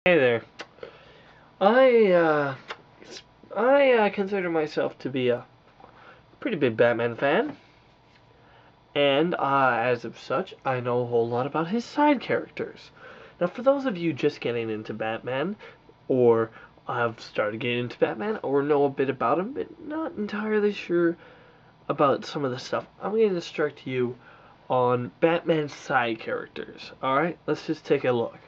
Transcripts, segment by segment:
Hey there. I uh, I consider myself to be a pretty big Batman fan, and as of such, I know a whole lot about his side characters. Now, for those of you just getting into Batman, or have started getting into Batman, or know a bit about him, but not entirely sure about some of the stuff, I'm going to instruct you on Batman's side characters. Alright, let's just take a look.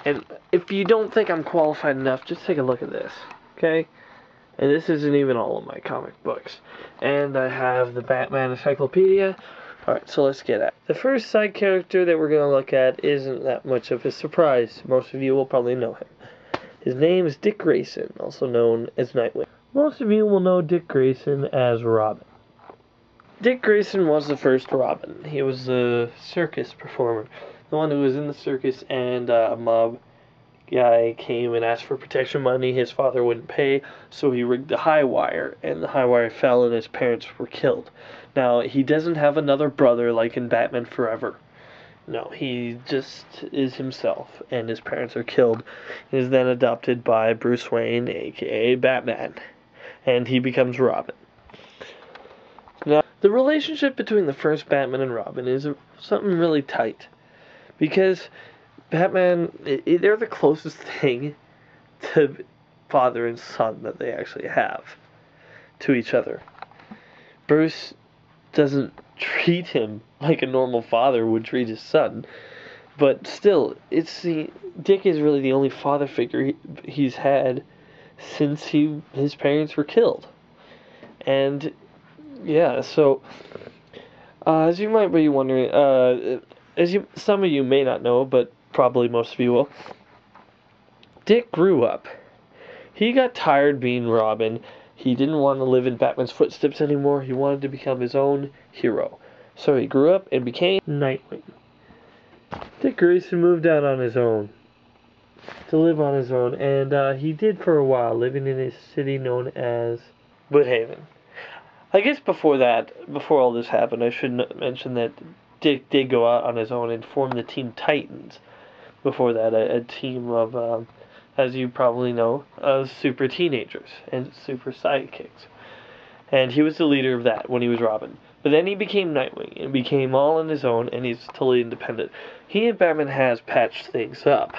And if you don't think I'm qualified enough, just take a look at this, okay? And this isn't even all of my comic books. And I have the Batman Encyclopedia. Alright, so let's get at it. The first side character that we're going to look at isn't that much of a surprise. Most of you will probably know him. His name is Dick Grayson, also known as Nightwing. Most of you will know Dick Grayson as Robin. Dick Grayson was the first Robin. He was the circus performer. The one who was in the circus, and a mob guy came and asked for protection money. His father wouldn't pay, so he rigged the high wire, and the high wire fell and his parents were killed. Now, he doesn't have another brother like in Batman Forever. No, he just is himself, and his parents are killed. He is then adopted by Bruce Wayne, aka Batman, and he becomes Robin. Now, the relationship between the first Batman and Robin is something really tight, because Batman, they're the closest thing to father and son that they actually have to each other. Bruce doesn't treat him like a normal father would treat his son, but still, Dick is really the only father figure he's had since his parents were killed. And yeah, so as you might be wondering, some of you may not know, but probably most of you will, Dick grew up. He got tired being Robin. He didn't want to live in Batman's footsteps anymore. He wanted to become his own hero. So he grew up and became Nightwing. Dick Grayson moved out on his own, to live on his own, and he did for a while, living in a city known as Woodhaven. I guess before all this happened, I should mention that Dick did go out on his own and form the Teen Titans. Before that, a team of, as you probably know, super teenagers and super sidekicks. And he was the leader of that when he was Robin. But then he became Nightwing and became all on his own, and he's totally independent. He and Batman has patched things up.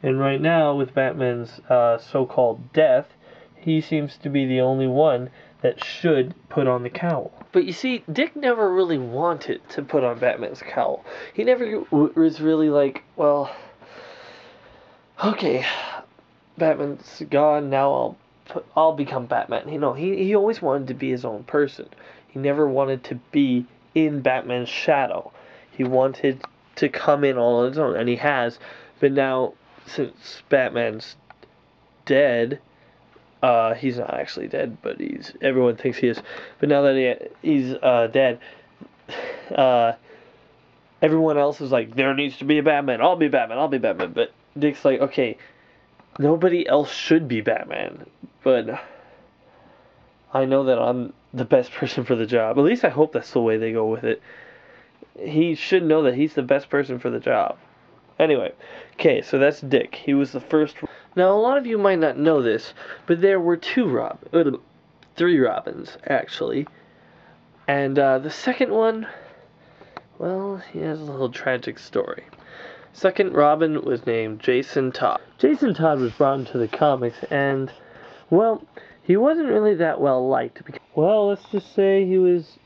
And right now, with Batman's so-called death, he seems to be the only one that should put on the cowl. But you see, Dick never really wanted to put on Batman's cowl. He never was really like, well, okay, Batman's gone, now I'll become Batman. You know, he always wanted to be his own person. He never wanted to be in Batman's shadow. He wanted to come in all on his own, and he has. But now, since Batman's dead, he's not actually dead, but everyone thinks he is. But now that he's dead, everyone else is like, there needs to be a Batman. I'll be Batman. I'll be Batman. But Dick's like, okay, nobody else should be Batman, but I know that I'm the best person for the job. At least I hope that's the way they go with it. He should know that he's the best person for the job. Anyway, okay, so that's Dick. He was the first. Now, a lot of you might not know this, but there were three Robins, actually. And the second one, well, he has a little tragic story. Second Robin was named Jason Todd. Jason Todd was brought into the comics, and, well, he wasn't really that well liked. Well, let's just say he was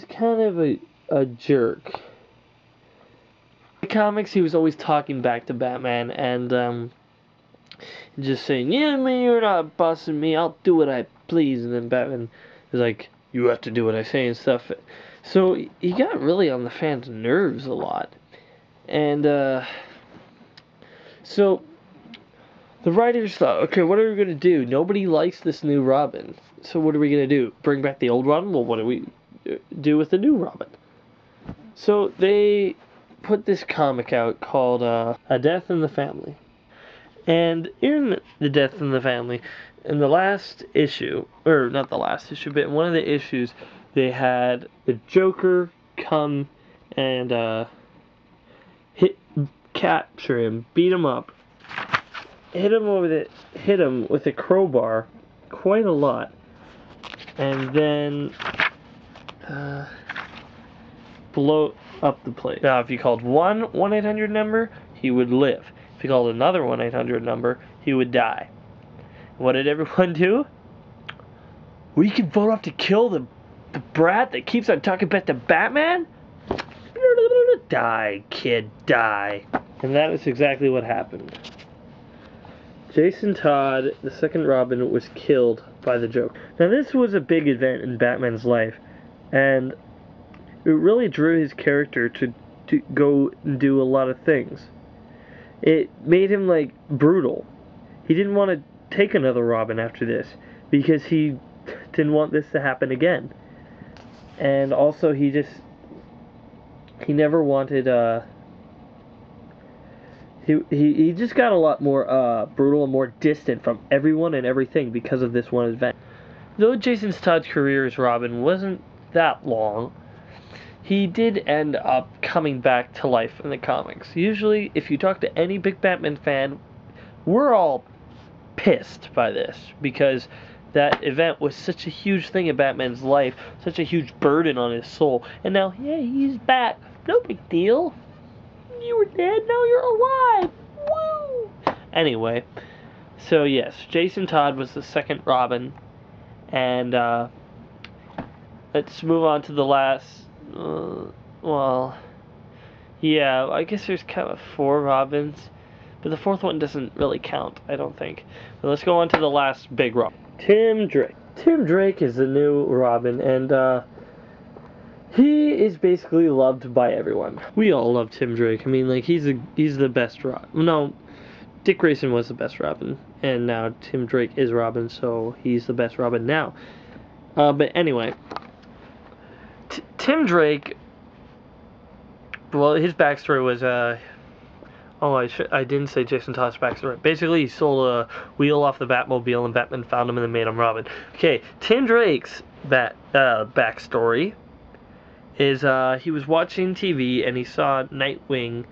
kind of a jerk. In the comics, he was always talking back to Batman, and just saying, yeah, man, you're not bossing me, I'll do what I please. And then Batman is like, you have to do what I say and stuff. So he got really on the fans' nerves a lot. And so the writers thought, okay, what are we going to do? Nobody likes this new Robin. So what are we going to do? Bring back the old Robin? Well, what do we do with the new Robin? So they put this comic out called A Death in the Family. And in The Death in the Family, in the last issue, or not the last issue, but in one of the issues, they had the Joker come and capture him, beat him up, hit him with a crowbar quite a lot, and then blow up the place. Now, if you called one 1-800 number, he would live. If you called another 1-800 number, he would die. What did everyone do? We can vote off to kill the brat that keeps on talking about the Batman? Die, kid, die. And that is exactly what happened. Jason Todd, the second Robin, was killed by the Joker. Now, this was a big event in Batman's life, and it really drew his character to go and do a lot of things. It made him, like, brutal. He didn't want to take another Robin after this, because he didn't want this to happen again. And also, he never wanted, he just got a lot more brutal and more distant from everyone and everything because of this one event. Though Jason Todd's career as Robin wasn't that long, he did end up coming back to life in the comics. Usually, if you talk to any big Batman fan, we're all pissed by this because that event was such a huge thing in Batman's life, such a huge burden on his soul, and now, yeah, he's back. No big deal. You were dead, now you're alive. Woo! Anyway, so yes, Jason Todd was the second Robin, and let's move on to the last. Well, yeah, I guess there's kind of 4 Robins, but the 4th one doesn't really count, I don't think. But let's go on to the last big Robin. Tim Drake. Tim Drake is the new Robin, and he is basically loved by everyone. We all love Tim Drake. I mean, like, he's the best Robin. No, Dick Grayson was the best Robin, and now Tim Drake is Robin, so he's the best Robin now. But anyway, Tim Drake, well, his backstory was, I didn't say Jason Todd's backstory. Basically, he stole a wheel off the Batmobile, and Batman found him and then made him Robin. Okay, Tim Drake's backstory is he was watching TV and he saw Nightwing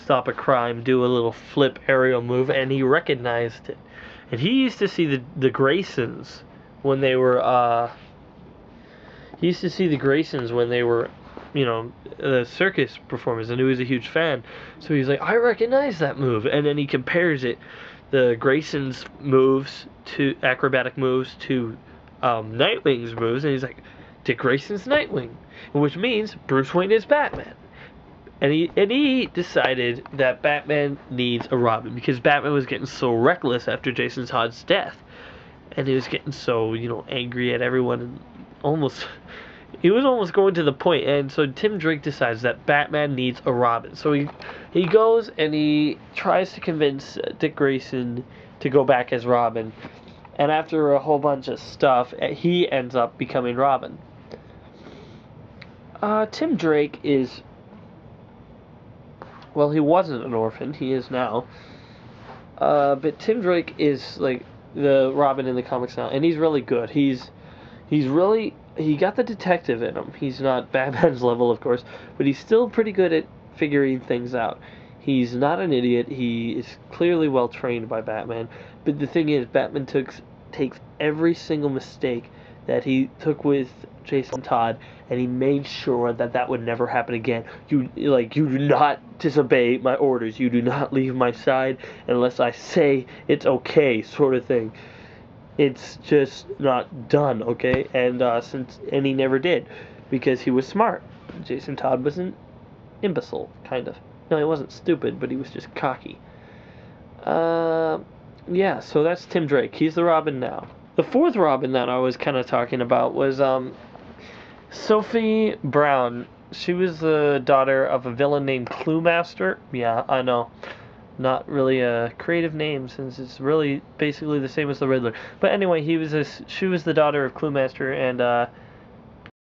stop a crime, do a little flip aerial move, and he recognized it. And he used to see the Graysons when they were you know, the circus performers, and he was a huge fan. So he's like, I recognize that move, and then he compares it, the Graysons moves to acrobatic moves to Nightwing's moves, and he's like, Dick Grayson's Nightwing, which means Bruce Wayne is Batman. And he decided that Batman needs a Robin because Batman was getting so reckless after Jason Todd's death, and he was getting so, you know, angry at everyone, and he was almost going to the point. And so Tim Drake decides that Batman needs a Robin. So he goes and he tries to convince Dick Grayson to go back as Robin, and after a whole bunch of stuff, he ends up becoming Robin. Tim Drake is, well, he wasn't an orphan, he is now. But Tim Drake is like the Robin in the comics now, and he's really good. He got the detective in him. He's not Batman's level, of course, but he's still pretty good at figuring things out. He's not an idiot. He is clearly well trained by Batman. But the thing is, Batman takes every single mistake that he took with Jason Todd, and he made sure that would never happen again. You do not disobey my orders. You do not leave my side unless I say it's okay, sort of thing. It's just not done, okay? And he never did, because he was smart. Jason Todd was an imbecile, kind of. No, he wasn't stupid, but he was just cocky. Yeah, so that's Tim Drake. He's the Robin now. The 4th Robin that I was kind of talking about was Sophie Brown. She was the daughter of a villain named Cluemaster. Yeah, I know. Not really a creative name, since it's really basically the same as the Riddler. But anyway, she was the daughter of Cluemaster, and